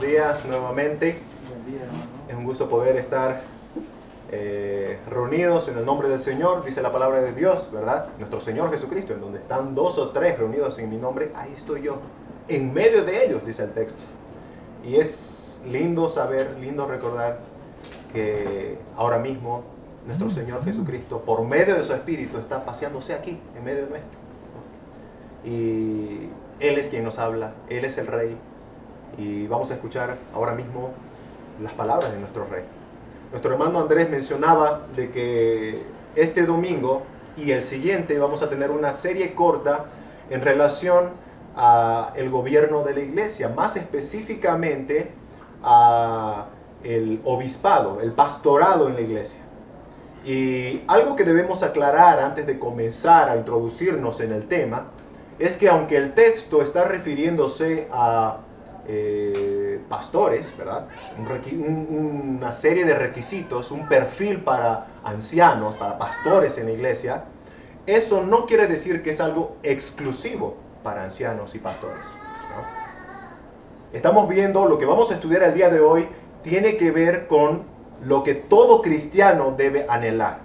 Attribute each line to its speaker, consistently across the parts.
Speaker 1: días nuevamente.
Speaker 2: Buen día, hermano.
Speaker 1: Es un gusto poder estar reunidos en el nombre del Señor, dice la palabra de Dios, ¿verdad? Nuestro Señor Jesucristo, en donde están 2 o 3 reunidos en mi nombre, ahí estoy yo, en medio de ellos, dice el texto. Y es lindo saber, lindo recordar que ahora mismo nuestro Señor Jesucristo, por medio de su Espíritu, está paseándose aquí, en medio de nuestro. Y Él es quien nos habla, Él es el Rey. Y vamos a escuchar ahora mismo las palabras de nuestro Rey. Nuestro hermano Andrés mencionaba de que este domingo y el siguiente vamos a tener una serie corta en relación al gobierno de la iglesia, más específicamente a el obispado, el pastorado en la iglesia. Y algo que debemos aclarar antes de comenzar a introducirnos en el tema es que aunque el texto está refiriéndose a pastores, ¿verdad? Una serie de requisitos, un perfil para ancianos, para pastores en la iglesia, eso no quiere decir que es algo exclusivo para ancianos y pastores, ¿no? Estamos viendo, lo que vamos a estudiar el día de hoy tiene que ver con lo que todo cristiano debe anhelar,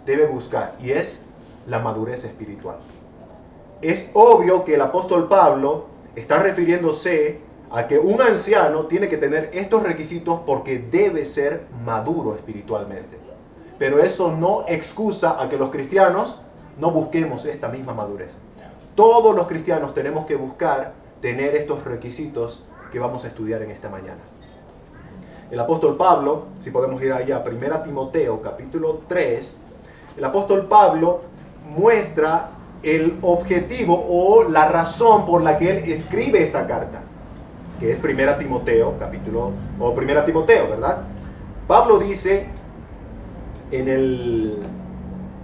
Speaker 1: debe buscar, y es la madurez espiritual. Es obvio que el apóstol Pablo está refiriéndose a que un anciano tiene que tener estos requisitos porque debe ser maduro espiritualmente. Pero eso no excusa a que los cristianos no busquemos esta misma madurez. Todos los cristianos tenemos que buscar tener estos requisitos que vamos a estudiar en esta mañana. El apóstol Pablo, si podemos ir allá, 1 Timoteo capítulo 3, el apóstol Pablo muestra el objetivo o la razón por la que él escribe esta carta, que es 1 Timoteo, Primera Timoteo, ¿verdad? Pablo dice en el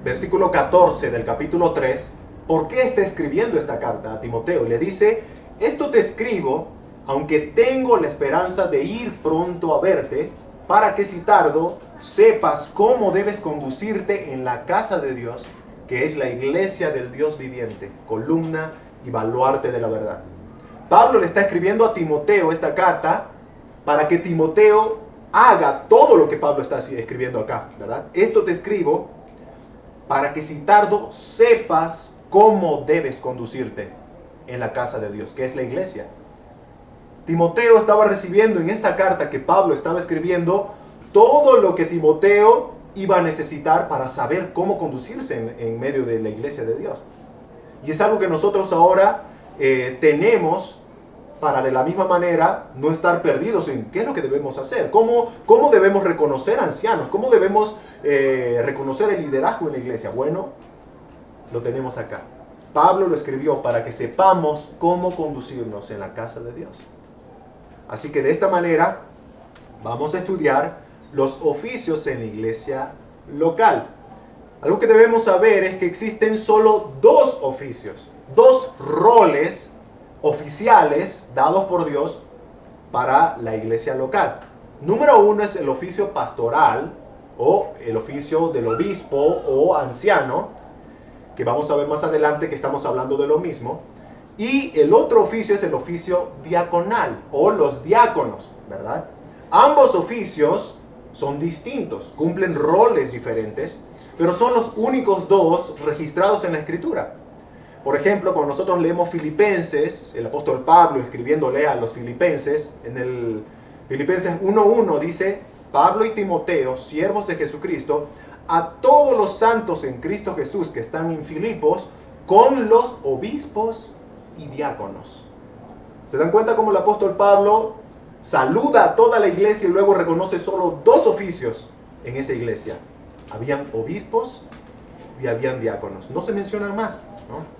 Speaker 1: versículo 14 del capítulo 3, ¿por qué está escribiendo esta carta a Timoteo? Y le dice, esto te escribo, aunque tengo la esperanza de ir pronto a verte, para que si tardo, sepas cómo debes conducirte en la casa de Dios, que es la iglesia del Dios viviente, columna y baluarte de la verdad. Pablo le está escribiendo a Timoteo esta carta para que Timoteo haga todo lo que Pablo está escribiendo acá, ¿verdad? Esto te escribo para que si tardo sepas cómo debes conducirte en la casa de Dios, que es la iglesia. Timoteo estaba recibiendo en esta carta que Pablo estaba escribiendo todo lo que Timoteo iba a necesitar para saber cómo conducirse en medio de la iglesia de Dios. Y es algo que nosotros ahora tenemos para de la misma manera no estar perdidos en qué es lo que debemos hacer, cómo debemos reconocer ancianos, cómo debemos reconocer el liderazgo en la iglesia. Bueno, lo tenemos acá. Pablo lo escribió para que sepamos cómo conducirnos en la casa de Dios. Así que de esta manera vamos a estudiar los oficios en la iglesia local. Algo que debemos saber es que existen solo 2 oficios, 2 roles oficiales dados por Dios para la iglesia local. Número 1 es el oficio pastoral o el oficio del obispo o anciano, que vamos a ver más adelante que estamos hablando de lo mismo. Y el otro oficio es el oficio diaconal o los diáconos, ¿verdad? Ambos oficios son distintos, cumplen roles diferentes, pero son los únicos 2 registrados en la Escritura. Por ejemplo, cuando nosotros leemos Filipenses, el apóstol Pablo escribiéndole a los filipenses, en el Filipenses 1:1 dice, Pablo y Timoteo, siervos de Jesucristo, a todos los santos en Cristo Jesús que están en Filipos, con los obispos y diáconos. ¿Se dan cuenta cómo el apóstol Pablo saluda a toda la iglesia y luego reconoce solo 2 oficios en esa iglesia? Habían obispos y habían diáconos. No se mencionan más, ¿no?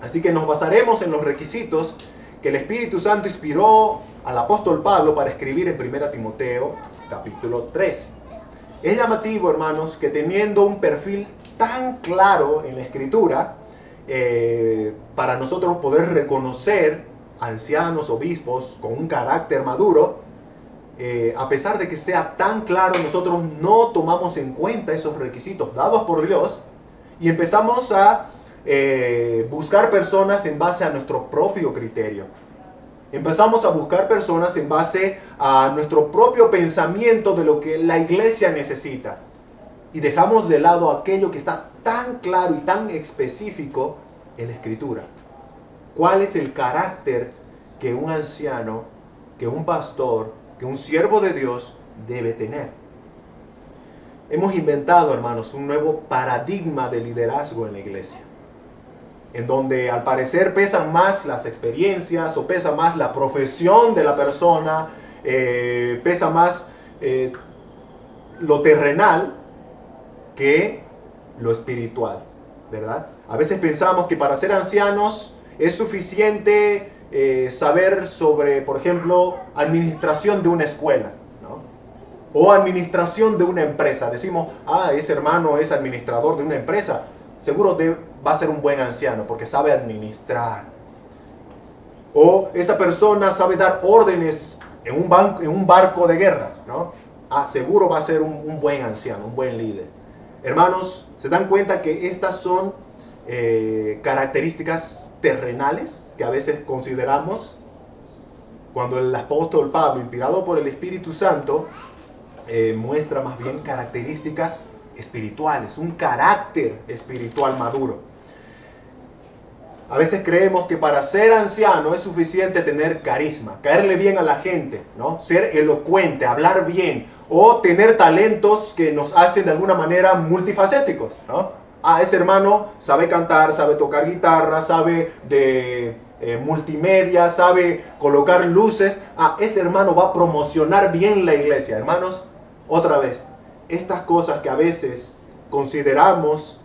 Speaker 1: Así que nos basaremos en los requisitos que el Espíritu Santo inspiró al apóstol Pablo para escribir en 1 Timoteo capítulo 3. Es llamativo, hermanos, que teniendo un perfil tan claro en la Escritura, para nosotros poder reconocer ancianos, obispos con un carácter maduro, a pesar de que sea tan claro, nosotros no tomamos en cuenta esos requisitos dados por Dios y empezamos a buscar personas en base a nuestro propio criterio. Empezamos a buscar personas en base a nuestro propio pensamiento de lo que la iglesia necesita. Y dejamos de lado aquello que está tan claro y tan específico en la Escritura. ¿Cuál es el carácter que un anciano, que un pastor, que un siervo de Dios debe tener? Hemos inventado, hermanos, un nuevo paradigma de liderazgo en la iglesia, en donde al parecer pesan más las experiencias o pesa más la profesión de la persona, pesa más lo terrenal que lo espiritual, ¿verdad? A veces pensamos que para ser ancianos es suficiente saber sobre, por ejemplo, administración de una escuela, ¿no? O administración de una empresa. Decimos, ese hermano es administrador de una empresa, seguro va a ser un buen anciano porque sabe administrar. O esa persona sabe dar órdenes en un barco de guerra, ¿no? Seguro va a ser un buen anciano, un buen líder. Hermanos, ¿se dan cuenta que estas son características terrenales que a veces consideramos? Cuando el apóstol Pablo, inspirado por el Espíritu Santo, muestra más bien características espirituales, un carácter espiritual maduro. A veces creemos que para ser anciano es suficiente tener carisma, caerle bien a la gente, ¿no? Ser elocuente, hablar bien, o tener talentos que nos hacen de alguna manera multifacéticos, ¿no? Ese hermano sabe cantar, sabe tocar guitarra, sabe de multimedia, sabe colocar luces. Ese hermano va a promocionar bien la iglesia. Hermanos, otra vez, estas cosas que a veces consideramos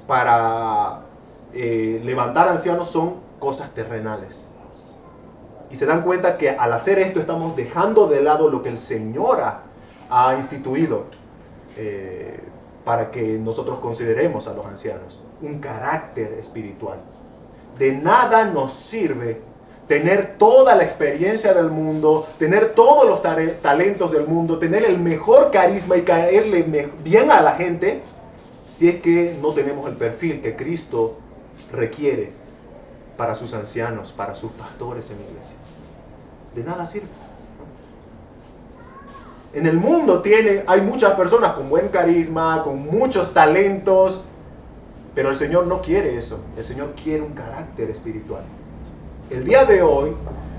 Speaker 1: para levantar ancianos son cosas terrenales. Y se dan cuenta que al hacer esto estamos dejando de lado lo que el Señor ha instituido para que nosotros consideremos a los ancianos. Un carácter espiritual. De nada nos sirve tener toda la experiencia del mundo, tener todos los talentos del mundo, tener el mejor carisma y caerle bien a la gente, si es que no tenemos el perfil que Cristo requiere para sus ancianos, para sus pastores en la iglesia. De nada sirve. En el mundo hay muchas personas con buen carisma, con muchos talentos, pero el Señor no quiere eso. El Señor quiere un carácter espiritual. El día de hoy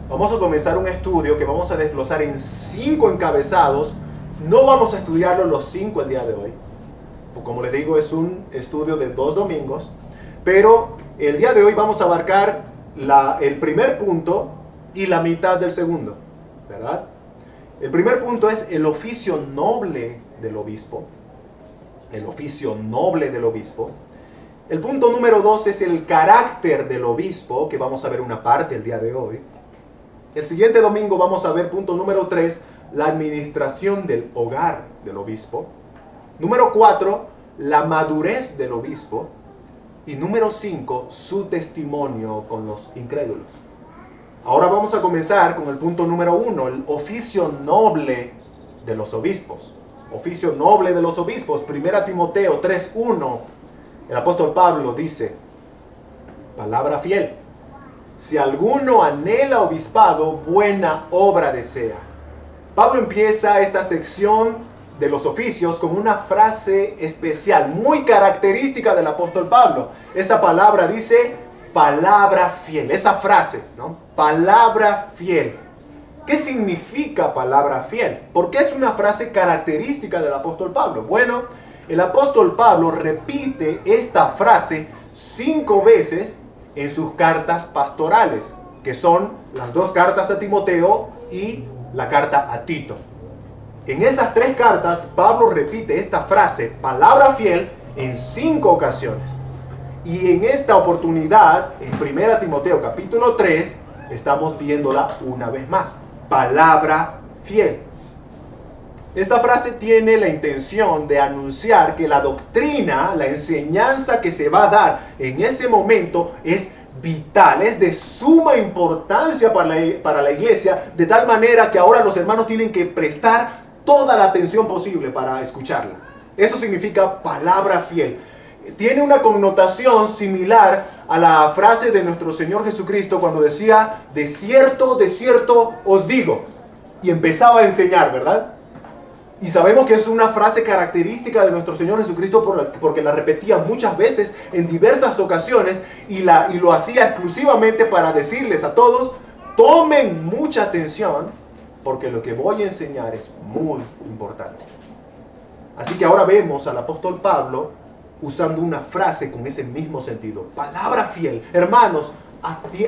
Speaker 1: vamos a comenzar un estudio que vamos a desglosar en 5 encabezados. No vamos a estudiarlo los 5 el día de hoy. Como les digo, es un estudio de 2 domingos. Pero el día de hoy vamos a abarcar el primer punto y la mitad del segundo, ¿verdad? El primer punto es el oficio noble del obispo. El oficio noble del obispo. El punto número 2 es el carácter del obispo, que vamos a ver una parte el día de hoy. El siguiente domingo vamos a ver punto número 3, la administración del hogar del obispo. Número 4, la madurez del obispo. Y número 5, su testimonio con los incrédulos. Ahora vamos a comenzar con el punto número 1, el oficio noble de los obispos. Oficio noble de los obispos, 1 Timoteo 3:1. El apóstol Pablo dice, palabra fiel, si alguno anhela obispado, buena obra desea. Pablo empieza esta sección de los oficios con una frase especial, muy característica del apóstol Pablo. Esa palabra dice, palabra fiel. Esa frase, ¿no? Palabra fiel. ¿Qué significa palabra fiel? ¿Por qué es una frase característica del apóstol Pablo? Bueno, el apóstol Pablo repite esta frase 5 veces en sus cartas pastorales, que son las 2 cartas a Timoteo y la carta a Tito. En esas 3 cartas, Pablo repite esta frase, palabra fiel, en 5 ocasiones. Y en esta oportunidad, en 1 Timoteo capítulo 3, estamos viéndola una vez más. Palabra fiel. Esta frase tiene la intención de anunciar que la doctrina, la enseñanza que se va a dar en ese momento es vital, es de suma importancia para la iglesia, de tal manera que ahora los hermanos tienen que prestar toda la atención posible para escucharla. Eso significa palabra fiel. tiene una connotación similar a la frase de nuestro Señor Jesucristo cuando decía, de cierto os digo, y empezaba a enseñar, ¿verdad? Y sabemos que es una frase característica de nuestro Señor Jesucristo porque la repetía muchas veces en diversas ocasiones y lo hacía exclusivamente para decirles a todos, tomen mucha atención porque lo que voy a enseñar es muy importante. Así que ahora vemos al apóstol Pablo usando una frase con ese mismo sentido. Palabra fiel. Hermanos,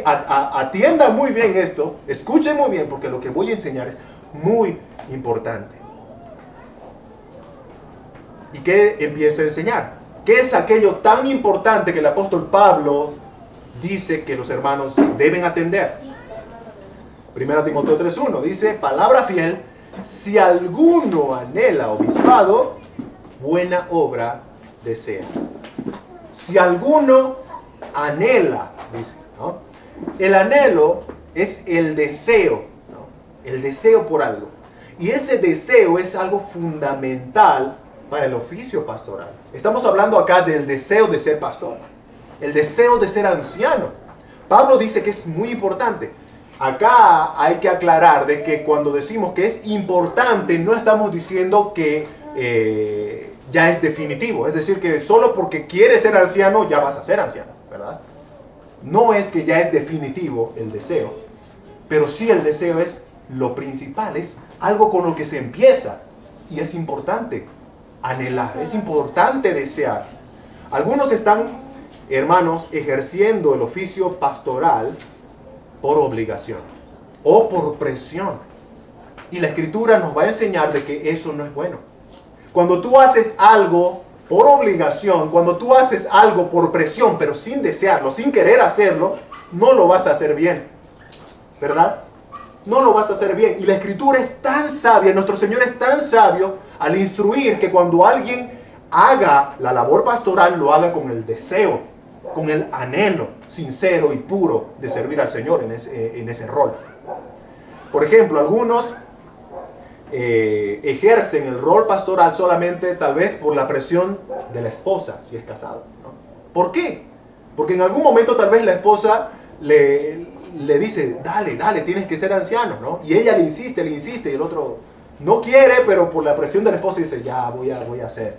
Speaker 1: atiendan muy bien esto, escuchen muy bien porque lo que voy a enseñar es muy importante. ¿Y qué empieza a enseñar? ¿Qué es aquello tan importante que el apóstol Pablo dice que los hermanos deben atender? 1 Timoteo 3:1 dice, palabra fiel, si alguno anhela obispado, buena obra desea. Si alguno anhela, dice, ¿no? El anhelo es el deseo, ¿no? El deseo por algo. Y ese deseo es algo fundamental para el oficio pastoral. Estamos hablando acá del deseo de ser pastor, el deseo de ser anciano. Pablo dice que es muy importante. Acá hay que aclarar de que cuando decimos que es importante, no estamos diciendo que ya es definitivo. Es decir, que solo porque quieres ser anciano, ya vas a ser anciano, ¿verdad? No es que ya es definitivo el deseo, pero sí el deseo es lo principal, es algo con lo que se empieza. Y es importante anhelar, es importante desear. Algunos están, hermanos, ejerciendo el oficio pastoral por obligación o por presión. Y la Escritura nos va a enseñar de que eso no es bueno. Cuando tú haces algo por obligación, cuando tú haces algo por presión, pero sin desearlo, sin querer hacerlo, no lo vas a hacer bien, ¿verdad? No lo vas a hacer bien. Y la Escritura es tan sabia, nuestro Señor es tan sabio al instruir que cuando alguien haga la labor pastoral, lo haga con el deseo, con el anhelo sincero y puro de servir al Señor en ese rol. Por ejemplo, algunos ejercen el rol pastoral solamente tal vez por la presión de la esposa, si es casado, ¿no? ¿Por qué? Porque en algún momento tal vez la esposa le dice, dale, tienes que ser anciano, ¿no? Y ella le insiste, y el otro no quiere, pero por la presión de la esposa dice, ya voy a hacer.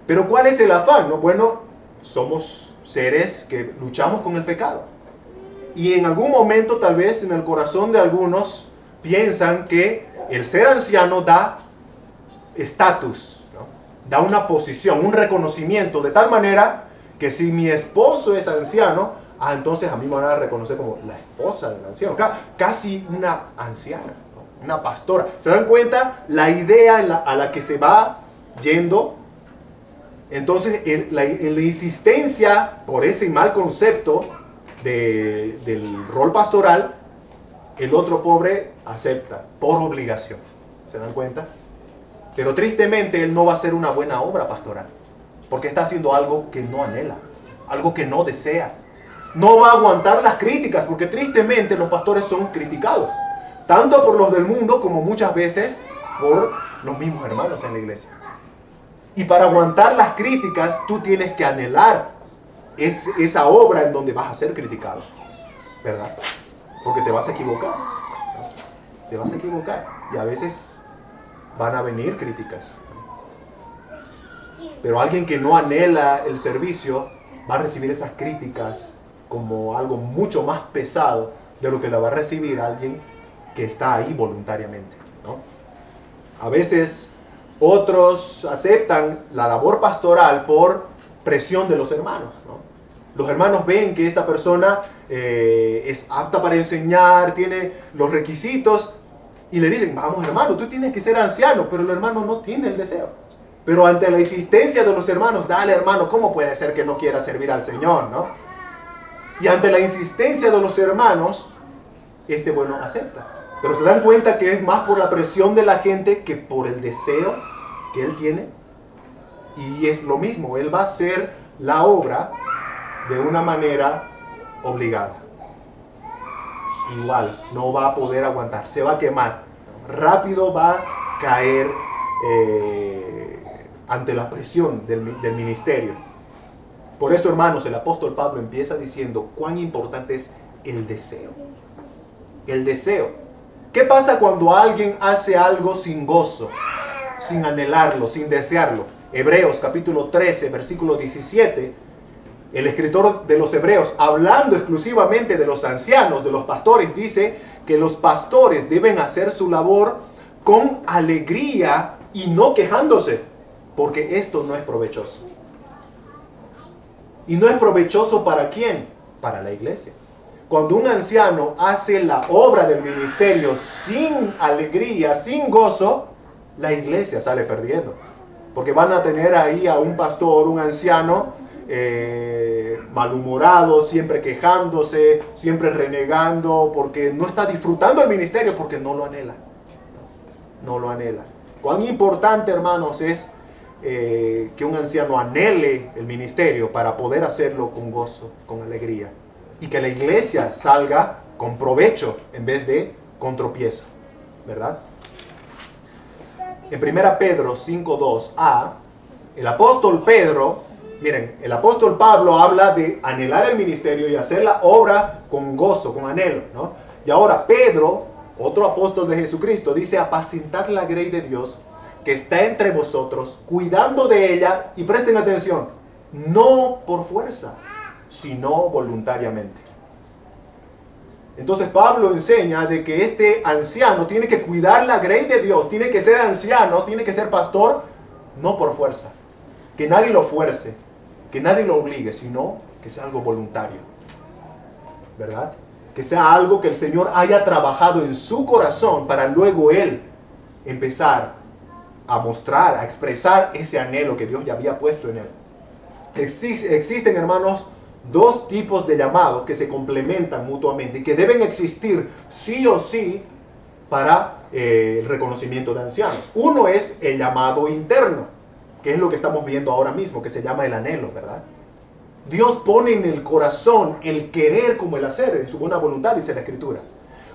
Speaker 1: Pero ¿cuál es el afán, no? Bueno, somos seres que luchamos con el pecado. Y en algún momento tal vez en el corazón de algunos piensan que el ser anciano da estatus, ¿no? Da una posición, un reconocimiento, de tal manera que si mi esposo es anciano, entonces a mí me van a reconocer como la esposa del anciano, casi una anciana, ¿no? Una pastora. ¿Se dan cuenta la idea a la que se va yendo? Entonces, en la insistencia por ese mal concepto del rol pastoral, el otro pobre acepta por obligación. ¿Se dan cuenta? Pero tristemente él no va a hacer una buena obra pastoral, porque está haciendo algo que no anhela, algo que no desea. No va a aguantar las críticas, porque tristemente los pastores son criticados, tanto por los del mundo como muchas veces por los mismos hermanos en la iglesia. Y para aguantar las críticas, tú tienes que anhelar esa obra en donde vas a ser criticado, ¿verdad? Porque te vas a equivocar, ¿no? Te vas a equivocar y a veces van a venir críticas. Pero alguien que no anhela el servicio va a recibir esas críticas como algo mucho más pesado de lo que la va a recibir alguien que está ahí voluntariamente, ¿no? A veces otros aceptan la labor pastoral por presión de los hermanos, ¿no? Los hermanos ven que esta persona es apta para enseñar, tiene los requisitos y le dicen, vamos hermano, tú tienes que ser anciano, pero el hermano no tiene el deseo. Pero ante la insistencia de los hermanos, dale hermano, ¿cómo puede ser que no quiera servir al Señor, no? Y ante la insistencia de los hermanos, bueno, acepta. Pero se dan cuenta que es más por la presión de la gente que por el deseo que él tiene. Y es lo mismo, él va a hacer la obra de una manera obligada. Igual, no va a poder aguantar, se va a quemar. Rápido va a caer ante la presión del ministerio. Por eso, hermanos, el apóstol Pablo empieza diciendo cuán importante es el deseo. El deseo. ¿Qué pasa cuando alguien hace algo sin gozo, sin anhelarlo, sin desearlo? Hebreos capítulo 13, versículo 17, el escritor de los Hebreos, hablando exclusivamente de los ancianos, de los pastores, dice que los pastores deben hacer su labor con alegría y no quejándose, porque esto no es provechoso. ¿Y no es provechoso para quién? Para la iglesia. Cuando un anciano hace la obra del ministerio sin alegría, sin gozo, la iglesia sale perdiendo. Porque van a tener ahí a un pastor, un anciano, malhumorado, siempre quejándose, siempre renegando, porque no está disfrutando el ministerio, porque no lo anhela. No lo anhela. Cuán importante, hermanos, es que un anciano anhele el ministerio para poder hacerlo con gozo, con alegría. Y que la iglesia salga con provecho en vez de con tropiezo. ¿Verdad? En 1 Pedro 5:2a, el apóstol Pedro, miren, el apóstol Pablo habla de anhelar el ministerio y hacer la obra con gozo, con anhelo, ¿no? Y ahora Pedro, otro apóstol de Jesucristo, dice: apacentad la grey de Dios que está entre vosotros, cuidando de ella, y presten atención, no por fuerza, sino voluntariamente. Entonces Pablo enseña de que este anciano tiene que cuidar la grey de Dios, tiene que ser anciano, tiene que ser pastor, no por fuerza, que nadie lo fuerce, que nadie lo obligue, sino que sea algo voluntario, ¿verdad? Que sea algo que el Señor haya trabajado en su corazón para luego él empezar a mostrar, a expresar ese anhelo que Dios ya había puesto en él. Existen, hermanos, dos tipos de llamados que se complementan mutuamente y que deben existir sí o sí para el reconocimiento de ancianos. Uno es el llamado interno, que es lo que estamos viendo ahora mismo, que se llama el anhelo, ¿verdad? Dios pone en el corazón el querer como el hacer, en su buena voluntad, dice la Escritura.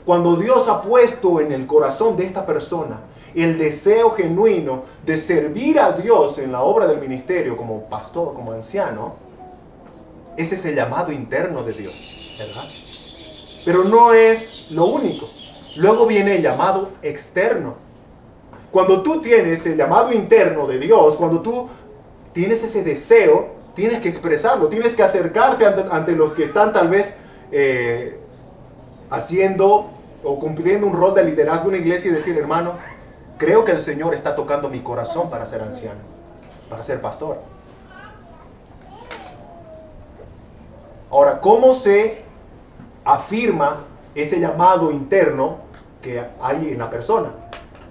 Speaker 1: Cuando Dios ha puesto en el corazón de esta persona el deseo genuino de servir a Dios en la obra del ministerio como pastor, como anciano, ese es el llamado interno de Dios, ¿verdad? Pero no es lo único. Luego viene el llamado externo. Cuando tú tienes el llamado interno de Dios, cuando tú tienes ese deseo, tienes que expresarlo, tienes que acercarte ante los que están tal vez haciendo o cumpliendo un rol de liderazgo en una iglesia y decir: hermano, creo que el Señor está tocando mi corazón para ser anciano, para ser pastor. Ahora, ¿cómo se afirma ese llamado interno que hay en la persona?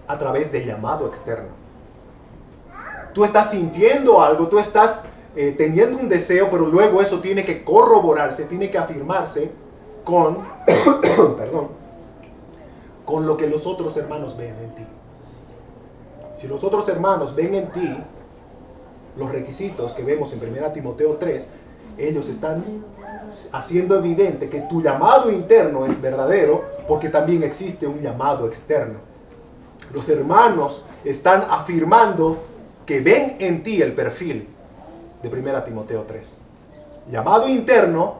Speaker 1: A través del llamado externo. Tú estás sintiendo algo, tú estás teniendo un deseo, pero luego eso tiene que corroborarse, tiene que afirmarse con, perdón, con lo que los otros hermanos ven en ti. Si los otros hermanos ven en ti los requisitos que vemos en 1 Timoteo 3, ellos están haciendo evidente que tu llamado interno es verdadero, porque también existe un llamado externo. Los hermanos están afirmando que ven en ti el perfil de 1 Timoteo 3. Llamado interno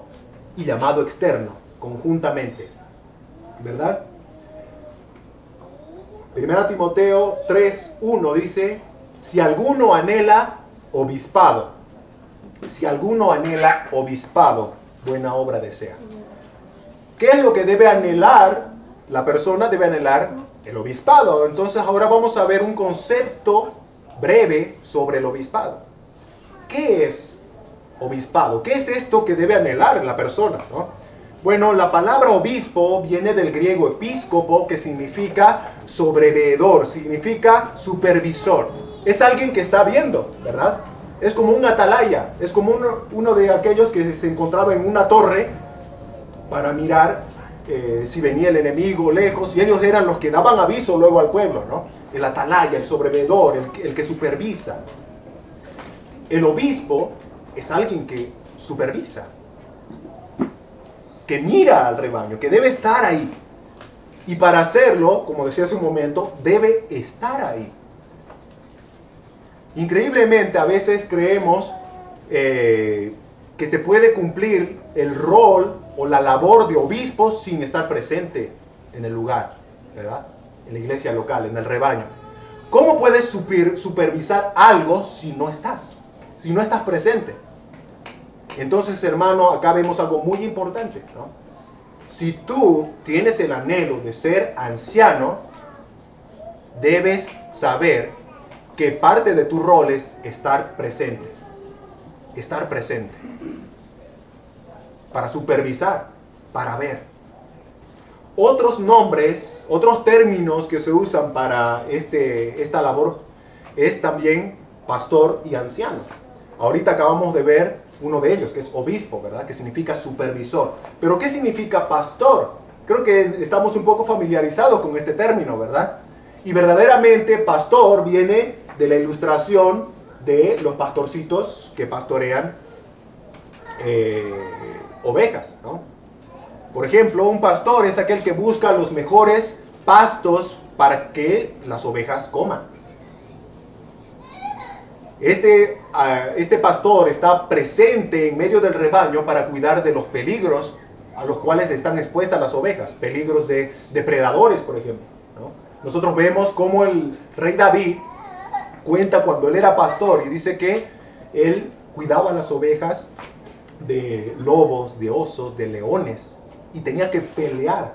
Speaker 1: y llamado externo, conjuntamente. ¿Verdad? 1 Timoteo 3:1 dice: si alguno anhela obispado, buena obra desea. ¿Qué es lo que debe anhelar la persona? Debe anhelar el obispado. Entonces ahora vamos a ver un concepto breve sobre el obispado. ¿Qué es obispado? ¿Qué es esto que debe anhelar la persona, ¿no? Bueno, la palabra obispo viene del griego episcopo, que significa sobreveedor, significa supervisor. Es alguien que está viendo, ¿verdad? Es como un atalaya, es como uno de aquellos que se encontraba en una torre para mirar si venía el enemigo lejos, y ellos eran los que daban aviso luego al pueblo, ¿no? El atalaya, el sobreveedor, el que supervisa. El obispo es alguien que supervisa, que mira al rebaño, que debe estar ahí. Y para hacerlo, como decía hace un momento, debe estar ahí. Increíblemente, a veces creemos que se puede cumplir el rol o la labor de obispo sin estar presente en el lugar, ¿verdad? En la iglesia local, en el rebaño. ¿Cómo puedes supervisar algo si no estás? Si no estás presente. Entonces, hermano, acá vemos algo muy importante, ¿no? Si tú tienes el anhelo de ser anciano, debes saber que parte de tu rol es estar presente. Estar presente. Para supervisar, para ver. Otros nombres, otros términos que se usan para esta labor es también pastor y anciano. Ahorita acabamos de ver uno de ellos, que es obispo, ¿verdad? Que significa supervisor. Pero ¿qué significa pastor? Creo que estamos un poco familiarizados con este término, ¿verdad? Y verdaderamente pastor viene de la ilustración de los pastorcitos que pastorean ovejas, ¿no? Por ejemplo, un pastor es aquel que busca los mejores pastos para que las ovejas coman. Este pastor está presente en medio del rebaño para cuidar de los peligros a los cuales están expuestas las ovejas, peligros de depredadores, por ejemplo, ¿no? Nosotros vemos cómo el rey David cuenta cuando él era pastor y dice que él cuidaba las ovejas de lobos, de osos, de leones, y tenía que pelear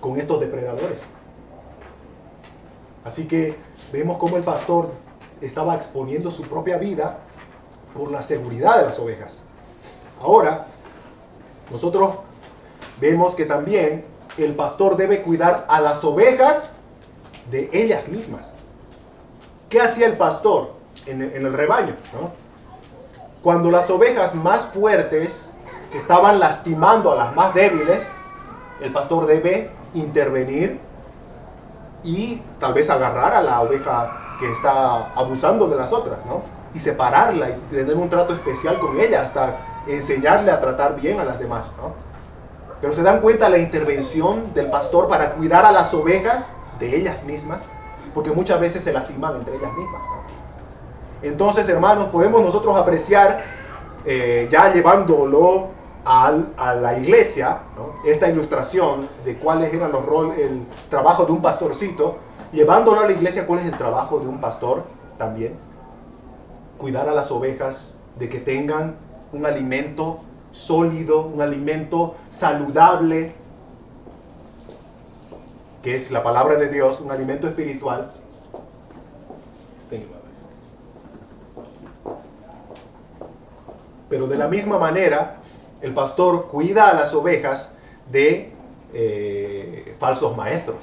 Speaker 1: con estos depredadores. Así que vemos cómo el pastor estaba exponiendo su propia vida por la seguridad de las ovejas. Ahora, nosotros vemos que también el pastor debe cuidar a las ovejas de ellas mismas. ¿Qué hacía el pastor en el rebaño, ¿no? Cuando las ovejas más fuertes estaban lastimando a las más débiles, el pastor debe intervenir y tal vez agarrar a la oveja que está abusando de las otras, ¿no? Y separarla y tener un trato especial con ella hasta enseñarle a tratar bien a las demás, ¿no? Pero se dan cuenta la intervención del pastor para cuidar a las ovejas de ellas mismas, porque muchas veces se lastiman entre ellas mismas, ¿no? Entonces, hermanos, podemos nosotros apreciar, ya llevándolo a la iglesia, ¿no? Esta ilustración de cuáles eran el trabajo de un pastorcito, llevándolo a la iglesia, cuál es el trabajo de un pastor también. Cuidar a las ovejas de que tengan un alimento sólido, un alimento saludable, que es la palabra de Dios, un alimento espiritual. Pero de la misma manera, el pastor cuida a las ovejas de falsos maestros,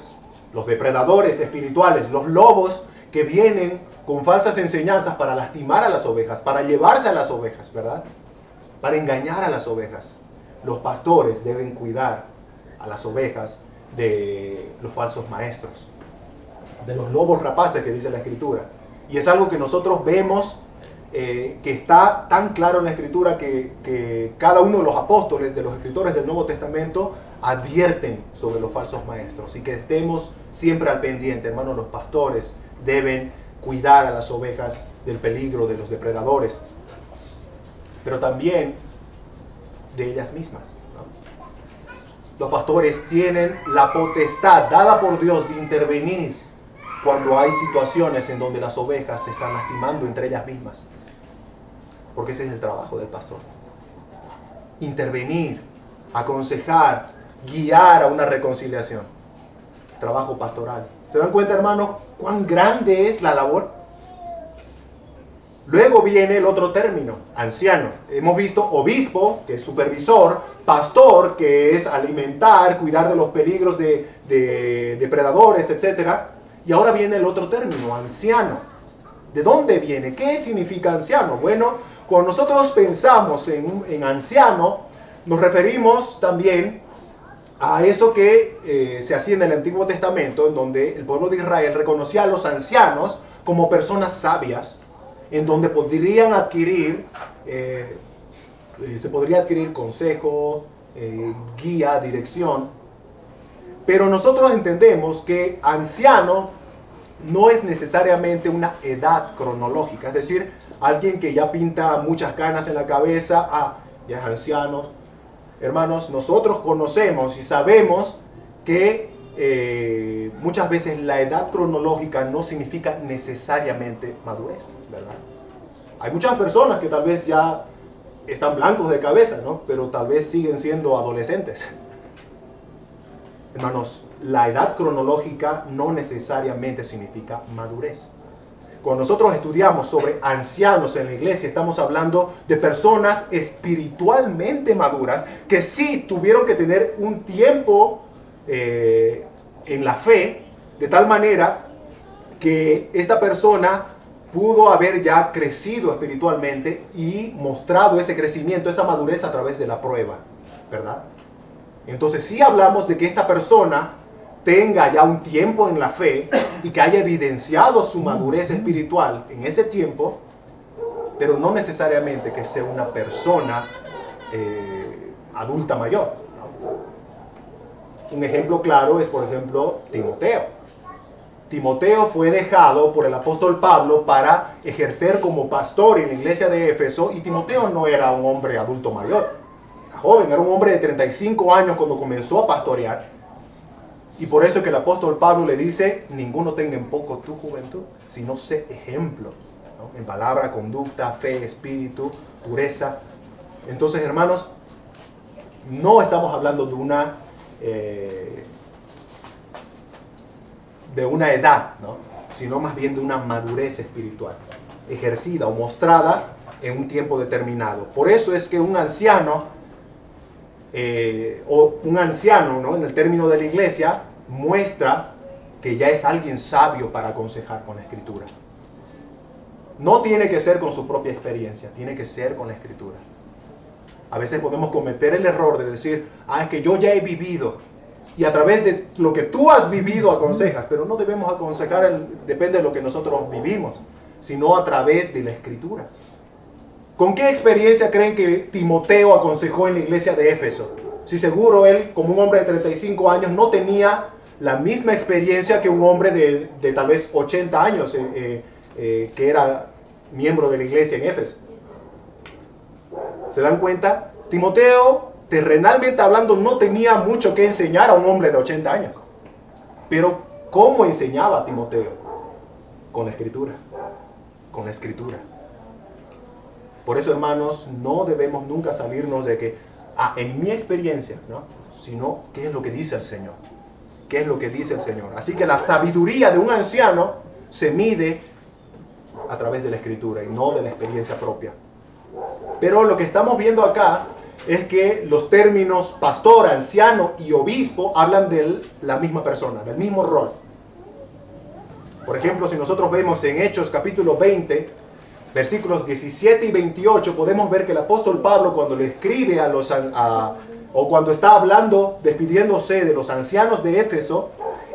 Speaker 1: los depredadores espirituales, los lobos que vienen con falsas enseñanzas para lastimar a las ovejas, para llevarse a las ovejas, ¿verdad? Para engañar a las ovejas. Los pastores deben cuidar a las ovejas de los falsos maestros, de los lobos rapaces que dice la Escritura. Y es algo que nosotros vemos que está tan claro en la Escritura que cada uno de los apóstoles, de los escritores del Nuevo Testamento, advierten sobre los falsos maestros, y que estemos siempre al pendiente, hermanos. Los pastores deben cuidar a las ovejas del peligro de los depredadores, pero también de ellas mismas, ¿no? Los pastores tienen la potestad dada por Dios de intervenir cuando hay situaciones en donde las ovejas se están lastimando entre ellas mismas, porque ese es el trabajo del pastor: intervenir, aconsejar, guiar a una reconciliación. Trabajo pastoral. ¿Se dan cuenta, hermanos, cuán grande es la labor? Luego viene el otro término, anciano. Hemos visto obispo, que es supervisor; pastor, que es alimentar, cuidar de los peligros de depredadores, etc. Y ahora viene el otro término, anciano. ¿De dónde viene? ¿Qué significa anciano? Bueno, cuando nosotros pensamos en anciano, nos referimos también a eso que se hacía en el Antiguo Testamento, en donde el pueblo de Israel reconocía a los ancianos como personas sabias, en donde podrían adquirir, se podría adquirir consejo, guía, dirección. Pero nosotros entendemos que anciano no es necesariamente una edad cronológica, es decir, alguien que ya pinta muchas canas en la cabeza, ya es anciano. Hermanos, nosotros conocemos y sabemos que muchas veces la edad cronológica no significa necesariamente madurez, ¿verdad? Hay muchas personas que tal vez ya están blancos de cabeza, ¿no? Pero tal vez siguen siendo adolescentes. Hermanos, la edad cronológica no necesariamente significa madurez. Cuando nosotros estudiamos sobre ancianos en la iglesia, estamos hablando de personas espiritualmente maduras que sí tuvieron que tener un tiempo en la fe, de tal manera que esta persona pudo haber ya crecido espiritualmente y mostrado ese crecimiento, esa madurez a través de la prueba, ¿verdad? Entonces sí hablamos de que esta persona tenga ya un tiempo en la fe y que haya evidenciado su madurez espiritual en ese tiempo, pero no necesariamente que sea una persona adulta mayor. Un ejemplo claro es, por ejemplo, Timoteo. Timoteo fue dejado por el apóstol Pablo para ejercer como pastor en la iglesia de Éfeso, y Timoteo no era un hombre adulto mayor, era joven, era un hombre de 35 años cuando comenzó a pastorear. Y por eso es que el apóstol Pablo le dice: ninguno tenga en poco tu juventud, sino sé ejemplo, ¿no? En palabra, conducta, fe, espíritu, pureza. Entonces, hermanos, no estamos hablando de una edad, ¿no? Sino más bien de una madurez espiritual, ejercida o mostrada en un tiempo determinado. Por eso es que un anciano, ¿no? En el término de la iglesia, muestra que ya es alguien sabio para aconsejar con la Escritura. No tiene que ser con su propia experiencia, tiene que ser con la Escritura. A veces podemos cometer el error de decir: es que yo ya he vivido, y a través de lo que tú has vivido aconsejas, pero no debemos aconsejar, depende de lo que nosotros vivimos, sino a través de la Escritura. ¿Con qué experiencia creen que Timoteo aconsejó en la iglesia de Éfeso? Si seguro él, como un hombre de 35 años, no tenía la misma experiencia que un hombre de tal vez 80 años que era miembro de la iglesia en Éfeso. ¿Se dan cuenta? Timoteo, terrenalmente hablando, no tenía mucho que enseñar a un hombre de 80 años. Pero ¿cómo enseñaba Timoteo? Con la Escritura. Con la Escritura. Por eso, hermanos, no debemos nunca salirnos de que, en mi experiencia, ¿no? Sino, ¿qué es lo que dice el Señor? ¿Qué es lo que dice el Señor? Así que la sabiduría de un anciano se mide a través de la Escritura y no de la experiencia propia. Pero lo que estamos viendo acá es que los términos pastor, anciano y obispo hablan de la misma persona, del mismo rol. Por ejemplo, si nosotros vemos en Hechos capítulo 20, versículos 17 y 28, podemos ver que el apóstol Pablo, cuando le escribe o cuando está hablando, despidiéndose de los ancianos de Éfeso,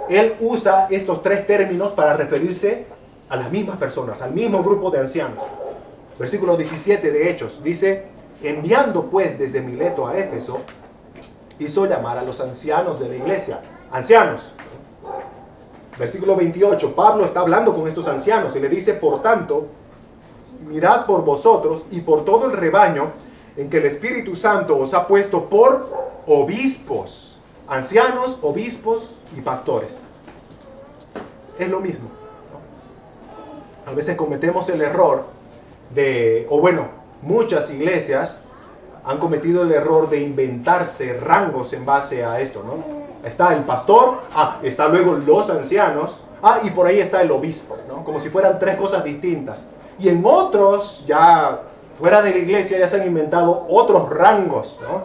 Speaker 1: él usa estos tres términos para referirse a las mismas personas, al mismo grupo de ancianos. Versículo 17 de Hechos dice: enviando pues desde Mileto a Éfeso, hizo llamar a los ancianos de la iglesia. Ancianos. Versículo 28, Pablo está hablando con estos ancianos y le dice: por tanto, mirad por vosotros y por todo el rebaño en que el Espíritu Santo os ha puesto por obispos. Ancianos, obispos y pastores. Es lo mismo, ¿no? A veces cometemos el error muchas iglesias han cometido el error de inventarse rangos en base a esto, ¿no? Está el pastor, está luego los ancianos, y por ahí está el obispo, ¿no? Como si fueran tres cosas distintas. Y en otros, ya fuera de la iglesia, ya se han inventado otros rangos, ¿no?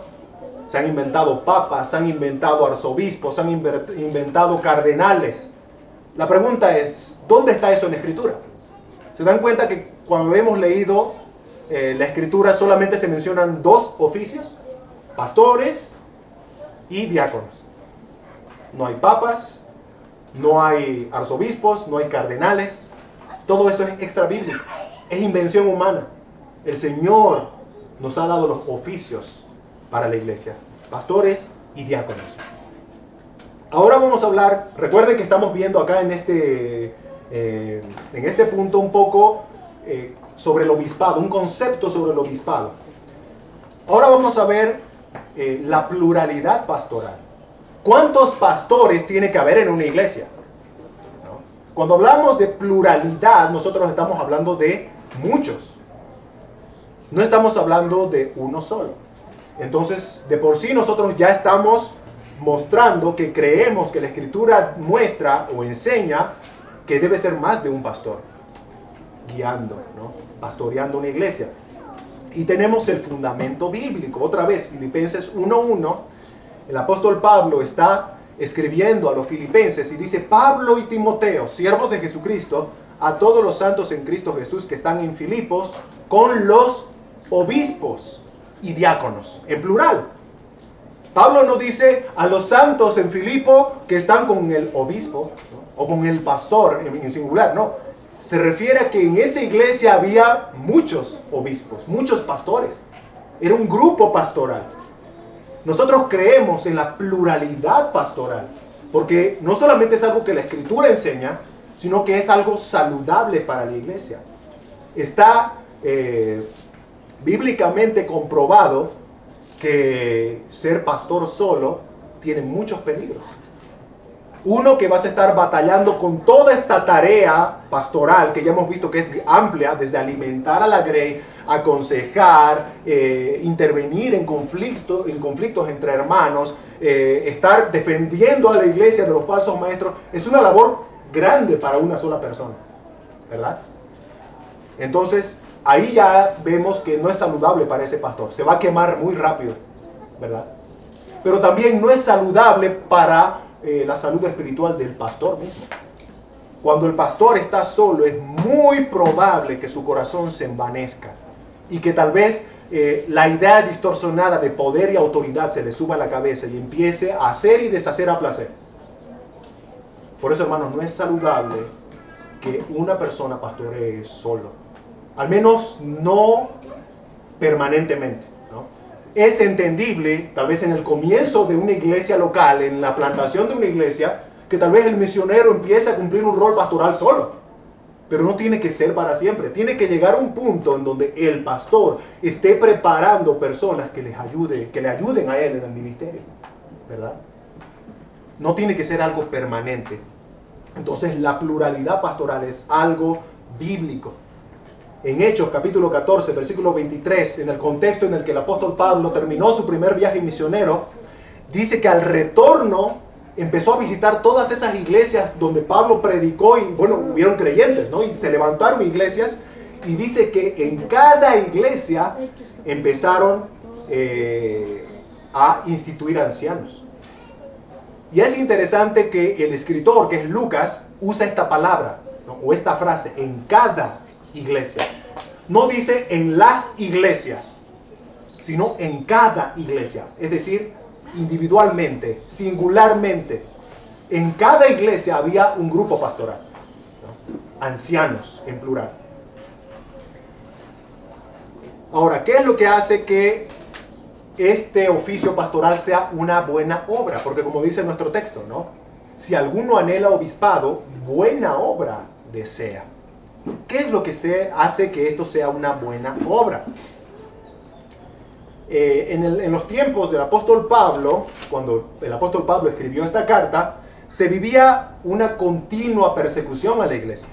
Speaker 1: Se han inventado papas, se han inventado arzobispos, se han inventado cardenales. La pregunta es, ¿dónde está eso en la Escritura? ¿Se dan cuenta que cuando hemos leído la Escritura solamente se mencionan dos oficios? Pastores y diáconos. No hay papas, no hay arzobispos, no hay cardenales. Todo eso es extra bíblico, es invención humana. El Señor nos ha dado los oficios para la iglesia, pastores y diáconos. Ahora vamos a hablar, recuerden que estamos viendo acá en en este punto un poco sobre el obispado, un concepto sobre el obispado. Ahora vamos a ver la pluralidad pastoral. ¿Cuántos pastores tiene que haber en una iglesia? ¿No? Cuando hablamos de pluralidad, nosotros estamos hablando de muchos. No estamos hablando de uno solo. Entonces, de por sí nosotros ya estamos mostrando que creemos que la Escritura muestra o enseña que debe ser más de un pastor guiando, ¿no? Pastoreando una iglesia. Y tenemos el fundamento bíblico. Otra vez, Filipenses 1:1, el apóstol Pablo está escribiendo a los filipenses y dice: Pablo y Timoteo, siervos de Jesucristo, a todos los santos en Cristo Jesús que están en Filipos, con los obispos y diáconos, en plural. Pablo no dice a los santos en Filipo que están con el obispo, ¿no? O con el pastor en singular, no. Se refiere a que en esa iglesia había muchos obispos, muchos pastores. Era un grupo pastoral. Nosotros creemos en la pluralidad pastoral, porque no solamente es algo que la Escritura enseña, sino que es algo saludable para la iglesia. Está bíblicamente comprobado que ser pastor solo tiene muchos peligros. Uno, que vas a estar batallando con toda esta tarea pastoral que ya hemos visto que es amplia, desde alimentar a la grey, aconsejar, intervenir en conflictos entre hermanos, estar defendiendo a la iglesia de los falsos maestros. Es una labor grande para una sola persona, ¿verdad? Entonces, ahí ya vemos que no es saludable para ese pastor. Se va a quemar muy rápido, ¿verdad? Pero también no es saludable para la salud espiritual del pastor mismo. Cuando el pastor está solo, es muy probable que su corazón se envanezca y que tal vez la idea distorsionada de poder y autoridad se le suba a la cabeza y empiece a hacer y deshacer a placer. Por eso, hermanos, no es saludable que una persona pastoree solo, al menos no permanentemente, ¿no? Es entendible, tal vez en el comienzo de una iglesia local, en la plantación de una iglesia, que tal vez el misionero empiece a cumplir un rol pastoral solo. Pero no tiene que ser para siempre. Tiene que llegar a un punto en donde el pastor esté preparando personas que le ayuden a él en el ministerio, ¿verdad? No tiene que ser algo permanente. Entonces, la pluralidad pastoral es algo bíblico. En Hechos capítulo 14, versículo 23, en el contexto en el que el apóstol Pablo terminó su primer viaje misionero, dice que al retorno empezó a visitar todas esas iglesias donde Pablo predicó y, bueno, hubieron creyentes, ¿no? Y se levantaron iglesias, y dice que en cada iglesia empezaron a instituir ancianos. Y es interesante que el escritor, que es Lucas, usa esta palabra, ¿no? O esta frase, en cada iglesia. No dice en las iglesias, sino en cada iglesia. Es decir, individualmente, singularmente. En cada iglesia había un grupo pastoral, ¿no? Ancianos en plural. Ahora, ¿qué es lo que hace que este oficio pastoral sea una buena obra? Porque como dice nuestro texto, ¿no? Si alguno anhela obispado, buena obra desea. ¿Qué es lo que hace que esto sea una buena obra? En los tiempos del apóstol Pablo, cuando el apóstol Pablo escribió esta carta, se vivía una continua persecución a la iglesia.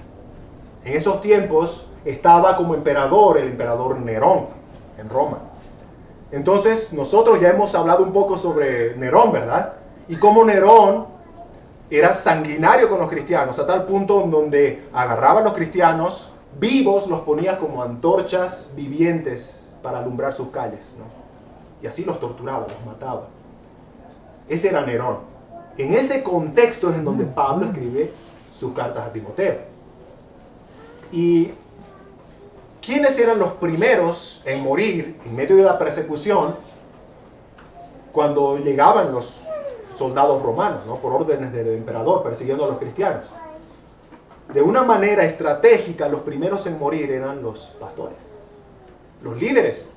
Speaker 1: En esos tiempos estaba como emperador el emperador Nerón en Roma. Entonces nosotros ya hemos hablado un poco sobre Nerón, ¿verdad? Y cómo Nerón era sanguinario con los cristianos, a tal punto en donde agarraba a los cristianos vivos, los ponía como antorchas vivientes para alumbrar sus calles, ¿no? Y así los torturaba, los mataba. Ese era Nerón. En ese contexto es en donde Pablo escribe sus cartas a Timoteo. ¿Y quiénes eran los primeros en morir en medio de la persecución cuando llegaban los soldados romanos, ¿no? Por órdenes del emperador, persiguiendo a los cristianos? De una manera estratégica, los primeros en morir eran los pastores, los líderes.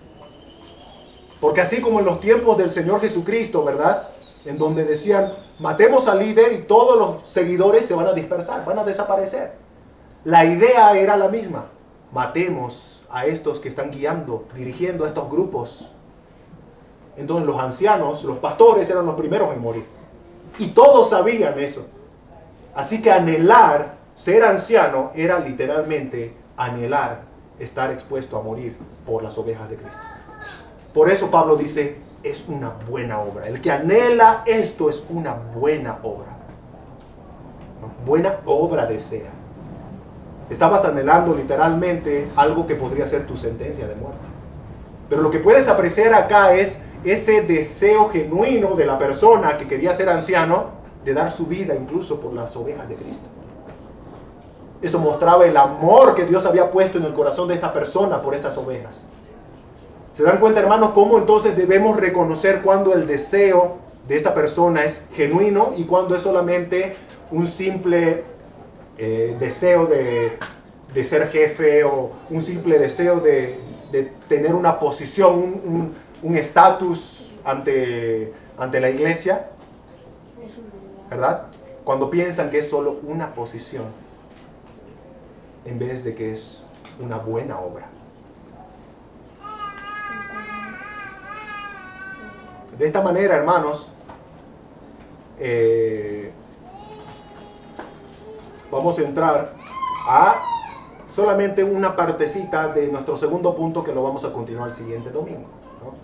Speaker 1: Porque así como en los tiempos del Señor Jesucristo, ¿verdad? En donde decían, matemos al líder y todos los seguidores se van a dispersar, van a desaparecer. La idea era la misma. Matemos a estos que están guiando, dirigiendo a estos grupos. Entonces los ancianos, los pastores eran los primeros en morir. Y todos sabían eso. Así que anhelar ser anciano era literalmente anhelar estar expuesto a morir por las ovejas de Cristo. Por eso Pablo dice, es una buena obra. El que anhela esto es una buena obra. Buena obra desea. Estabas anhelando literalmente algo que podría ser tu sentencia de muerte. Pero lo que puedes apreciar acá es ese deseo genuino de la persona que quería ser anciano de dar su vida incluso por las ovejas de Cristo. Eso mostraba el amor que Dios había puesto en el corazón de esta persona por esas ovejas. ¿Se dan cuenta, hermanos, cómo entonces debemos reconocer cuando el deseo de esta persona es genuino y cuando es solamente un simple deseo de ser jefe o un simple deseo de tener una posición, un estatus ante la iglesia? ¿Verdad? Cuando piensan que es solo una posición en vez de que es una buena obra. De esta manera, hermanos, vamos a entrar a solamente una partecita de nuestro segundo punto que lo vamos a continuar el siguiente domingo, ¿no?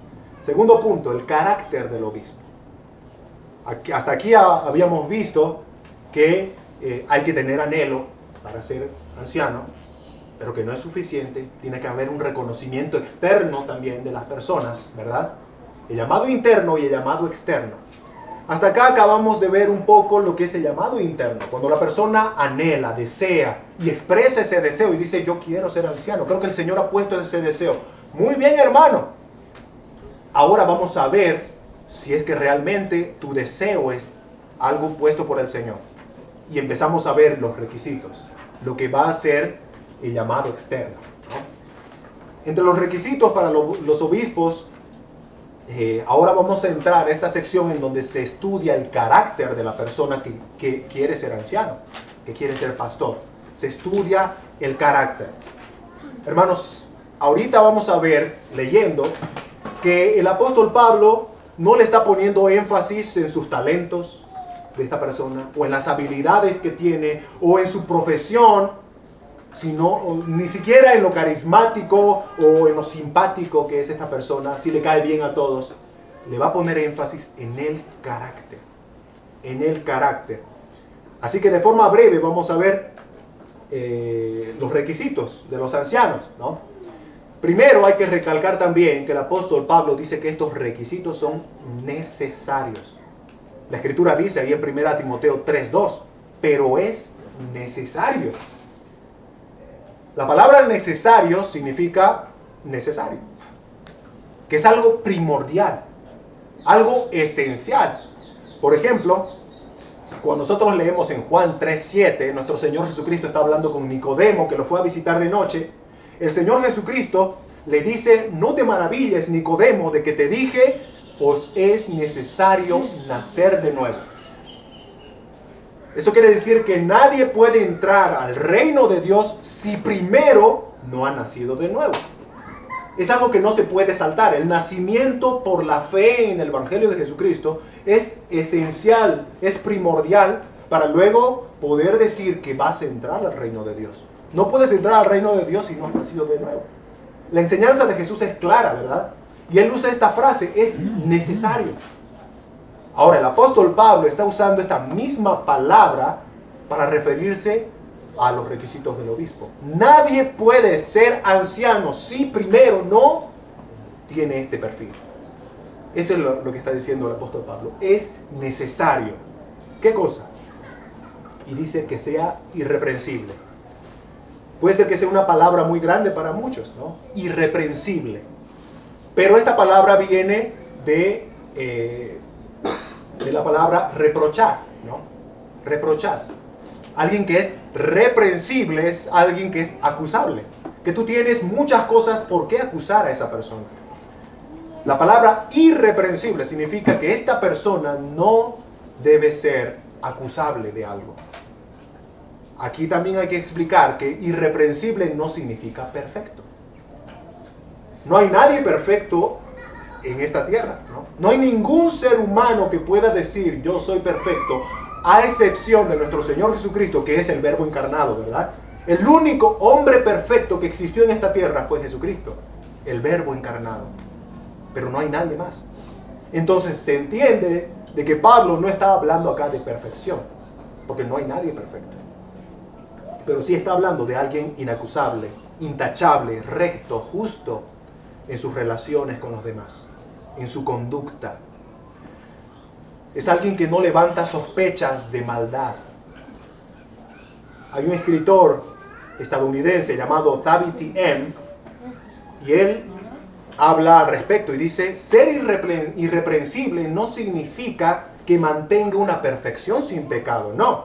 Speaker 1: Segundo punto, el carácter del obispo. Hasta aquí habíamos visto que hay que tener anhelo para ser anciano, pero que no es suficiente. Tiene que haber un reconocimiento externo también de las personas, ¿verdad? El llamado interno y el llamado externo. Hasta acá acabamos de ver un poco lo que es el llamado interno. Cuando la persona anhela, desea y expresa ese deseo y dice, yo quiero ser anciano. Creo que el Señor ha puesto ese deseo. Muy bien, hermano. Ahora vamos a ver si es que realmente tu deseo es algo puesto por el Señor. Y empezamos a ver los requisitos. Lo que va a ser el llamado externo, ¿no? Entre los requisitos para los obispos, ahora vamos a entrar a esta sección en donde se estudia el carácter de la persona que quiere ser anciano, que quiere ser pastor. Se estudia el carácter. Hermanos, ahorita vamos a ver, leyendo, que el apóstol Pablo no le está poniendo énfasis en sus talentos de esta persona, o en las habilidades que tiene, o en su profesión, sino ni siquiera en lo carismático o en lo simpático que es esta persona, si le cae bien a todos. Le va a poner énfasis en el carácter. En el carácter. Así que de forma breve vamos a ver los requisitos de los ancianos, ¿no? Primero hay que recalcar también que el apóstol Pablo dice que estos requisitos son necesarios. La Escritura dice ahí en 1 Timoteo 3:2, pero es necesario. La palabra necesario significa necesario, que es algo primordial, algo esencial. Por ejemplo, cuando nosotros leemos en Juan 3:7, nuestro Señor Jesucristo está hablando con Nicodemo, que lo fue a visitar de noche. El Señor Jesucristo le dice, no te maravilles, Nicodemo, de que te dije, os es necesario nacer de nuevo. Eso quiere decir que nadie puede entrar al reino de Dios si primero no ha nacido de nuevo. Es algo que no se puede saltar. El nacimiento por la fe en el Evangelio de Jesucristo es esencial, es primordial para luego poder decir que vas a entrar al reino de Dios. No puedes entrar al reino de Dios si no has nacido de nuevo. La enseñanza de Jesús es clara, ¿verdad? Y él usa esta frase, es necesario. Ahora, el apóstol Pablo está usando esta misma palabra para referirse a los requisitos del obispo. Nadie puede ser anciano si primero no tiene este perfil. Eso es lo que está diciendo el apóstol Pablo. Es necesario. ¿Qué cosa? Y dice que sea irreprensible. Puede ser que sea una palabra muy grande para muchos, ¿no? Irreprensible. Pero esta palabra viene de la palabra reprochar, ¿no? Reprochar. Alguien que es reprensible es alguien que es acusable. Que tú tienes muchas cosas por qué acusar a esa persona. La palabra irreprensible significa que esta persona no debe ser acusable de algo. aquí también hay que explicar que irreprensible no significa perfecto. No hay nadie perfecto en esta tierra, ¿no? No hay ningún ser humano que pueda decir yo soy perfecto, a excepción de nuestro Señor Jesucristo, que es el Verbo encarnado, ¿verdad? El único hombre perfecto que existió en esta tierra fue Jesucristo, el Verbo encarnado. Pero no hay nadie más. Entonces se entiende de que Pablo no está hablando acá de perfección, porque no hay nadie perfecto. Pero sí está hablando de alguien inacusable, intachable, recto, justo en sus relaciones con los demás, en su conducta. Es alguien que no levanta sospechas de maldad. Hay un escritor estadounidense llamado David T. M. y él habla al respecto y dice, ser irreprensible no significa que mantenga una perfección sin pecado, no.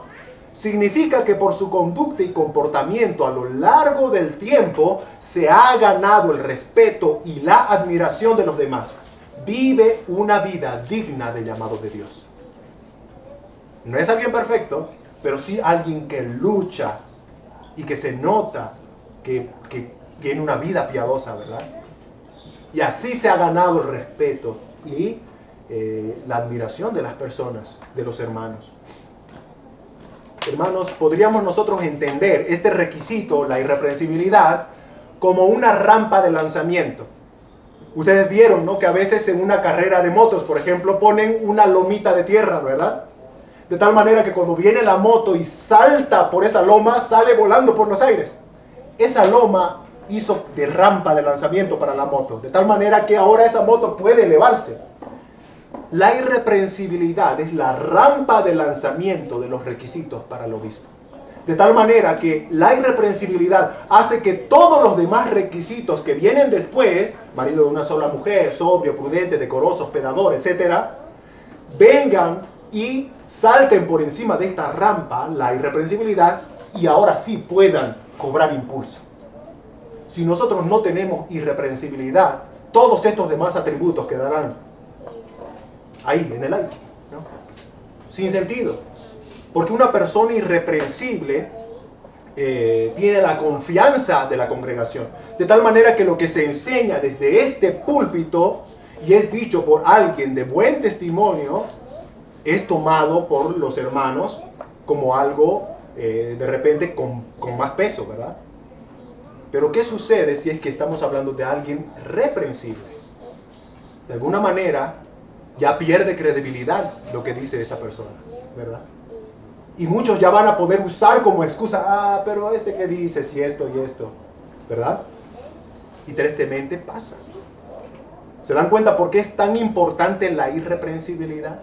Speaker 1: Significa que por su conducta y comportamiento a lo largo del tiempo se ha ganado el respeto y la admiración de los demás. Vive una vida digna del llamado de Dios. No es alguien perfecto, pero sí alguien que lucha y que se nota que tiene una vida piadosa, ¿verdad? Y así se ha ganado el respeto y la admiración de las personas, de los hermanos. Hermanos, podríamos nosotros entender este requisito, la irreprensibilidad, como una rampa de lanzamiento. Ustedes vieron, ¿no?, que a veces en una carrera de motos, por ejemplo, ponen una lomita de tierra, ¿verdad? De tal manera que cuando viene la moto y salta por esa loma, sale volando por los aires. Esa loma hizo de rampa de lanzamiento para la moto, de tal manera que ahora esa moto puede elevarse. La irreprensibilidad es la rampa de lanzamiento de los requisitos para el obispo. De tal manera que la irreprensibilidad hace que todos los demás requisitos que vienen después, marido de una sola mujer, sobrio, prudente, decoroso, hospedador, etc., vengan y salten por encima de esta rampa, la irreprensibilidad, y ahora sí puedan cobrar impulso. Si nosotros no tenemos irreprensibilidad, todos estos demás atributos quedarán ahí, en el aire, ¿no? Sin sentido. Porque una persona irreprensible tiene la confianza de la congregación. De tal manera que lo que se enseña desde este púlpito y es dicho por alguien de buen testimonio, es tomado por los hermanos como algo de repente con más peso, ¿verdad? Pero ¿qué sucede si es que estamos hablando de alguien reprensible? De alguna manera ya pierde credibilidad lo que dice esa persona, ¿verdad? Y muchos ya van a poder usar como excusa, pero que dice si esto y esto, ¿verdad? Y tristemente pasa. ¿Se dan cuenta por qué es tan importante la irreprensibilidad?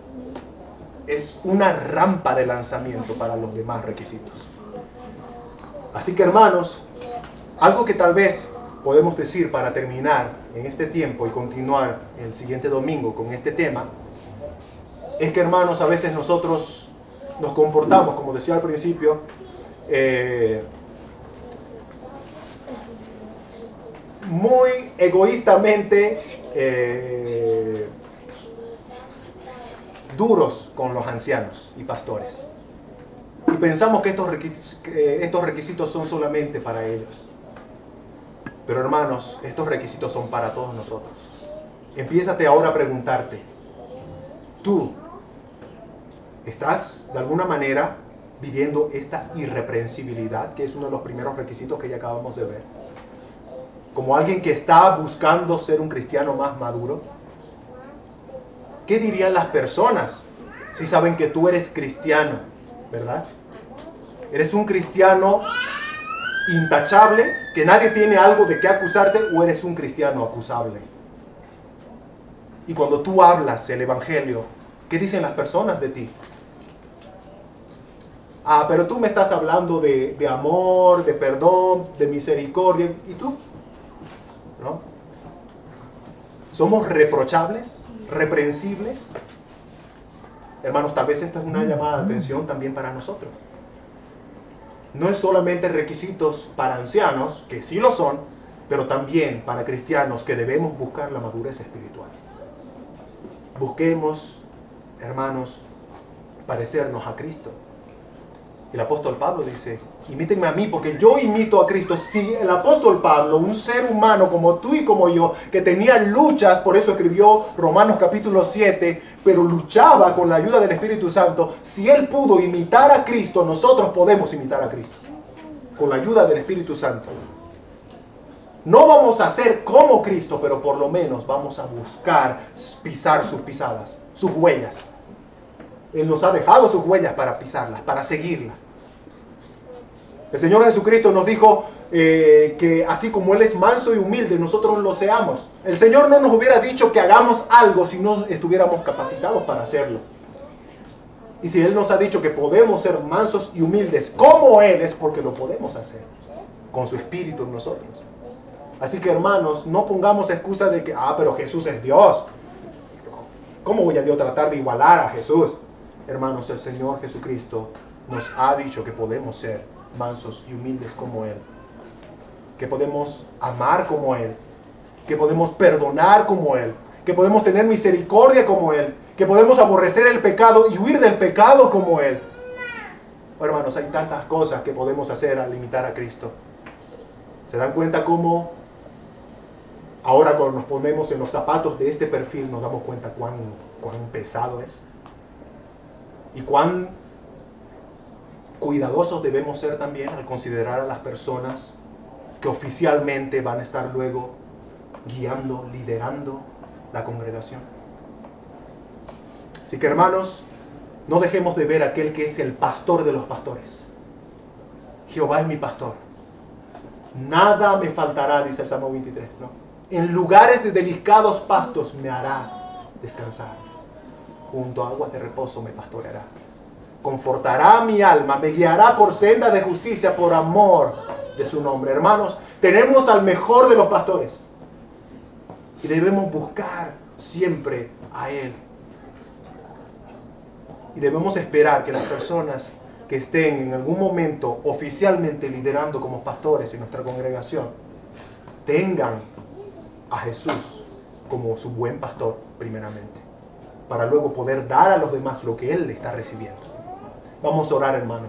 Speaker 1: Es una rampa de lanzamiento para los demás requisitos. Así que, hermanos, algo que tal vez podemos decir para terminar en este tiempo y continuar el siguiente domingo con este tema, es que, hermanos, a veces nosotros nos comportamos, como decía al principio, muy egoístamente duros con los ancianos y pastores. Y pensamos que estos requisitos son solamente para ellos. Pero hermanos, estos requisitos son para todos nosotros. Empiézate ahora a preguntarte, ¿tú estás de alguna manera viviendo esta irreprensibilidad, que es uno de los primeros requisitos que ya acabamos de ver? Como alguien que está buscando ser un cristiano más maduro. ¿Qué dirían las personas si saben que tú eres cristiano, verdad? ¿Eres un cristiano intachable, que nadie tiene algo de qué acusarte, o eres un cristiano acusable? Y cuando tú hablas el evangelio, ¿qué dicen las personas de ti? Pero tú me estás hablando de amor, de perdón, de misericordia. ¿Y tú? ¿No? ¿Somos reprochables? ¿Reprensibles? Hermanos, tal vez esta es una llamada de atención también para nosotros. No es solamente requisitos para ancianos, que sí lo son, pero también para cristianos que debemos buscar la madurez espiritual. Busquemos, hermanos, parecernos a Cristo. El apóstol Pablo dice, imítenme a mí, porque yo imito a Cristo. Si el apóstol Pablo, un ser humano como tú y como yo, que tenía luchas, por eso escribió Romanos capítulo 7, pero luchaba con la ayuda del Espíritu Santo, si él pudo imitar a Cristo, nosotros podemos imitar a Cristo, con la ayuda del Espíritu Santo. No vamos a ser como Cristo, pero por lo menos vamos a buscar pisar sus pisadas, sus huellas. Él nos ha dejado sus huellas para pisarlas, para seguirlas. El Señor Jesucristo nos dijo que así como Él es manso y humilde, nosotros lo seamos. El Señor no nos hubiera dicho que hagamos algo si no estuviéramos capacitados para hacerlo. Y si Él nos ha dicho que podemos ser mansos y humildes como Él, es porque lo podemos hacer, con su Espíritu en nosotros. Así que, hermanos, no pongamos excusa de que, pero Jesús es Dios. ¿Cómo voy a yo tratar de igualar a Jesús? Hermanos, el Señor Jesucristo nos ha dicho que podemos ser mansos y humildes como Él, que podemos amar como Él, que podemos perdonar como Él, que podemos tener misericordia como Él, que podemos aborrecer el pecado y huir del pecado como Él. Hermanos, hay tantas cosas que podemos hacer al imitar a Cristo. ¿Se dan cuenta cómo ahora cuando nos ponemos en los zapatos de este perfil nos damos cuenta cuán pesado es? Y cuán cuidadosos debemos ser también al considerar a las personas que oficialmente van a estar luego guiando, liderando la congregación. Así que, hermanos, no dejemos de ver a aquel que es el pastor de los pastores. Jehová es mi pastor. Nada me faltará, dice el Salmo 23, ¿no? En lugares de delicados pastos me hará descansar. Junto a aguas de reposo me pastoreará. Confortará mi alma, me guiará por senda de justicia por amor de su nombre. Hermanos, tenemos al mejor de los pastores y debemos buscar siempre a Él. Y debemos esperar que las personas que estén en algún momento oficialmente liderando como pastores en nuestra congregación tengan a Jesús como su buen pastor primeramente, para luego poder dar a los demás lo que Él está recibiendo. Vamos a orar, hermanos.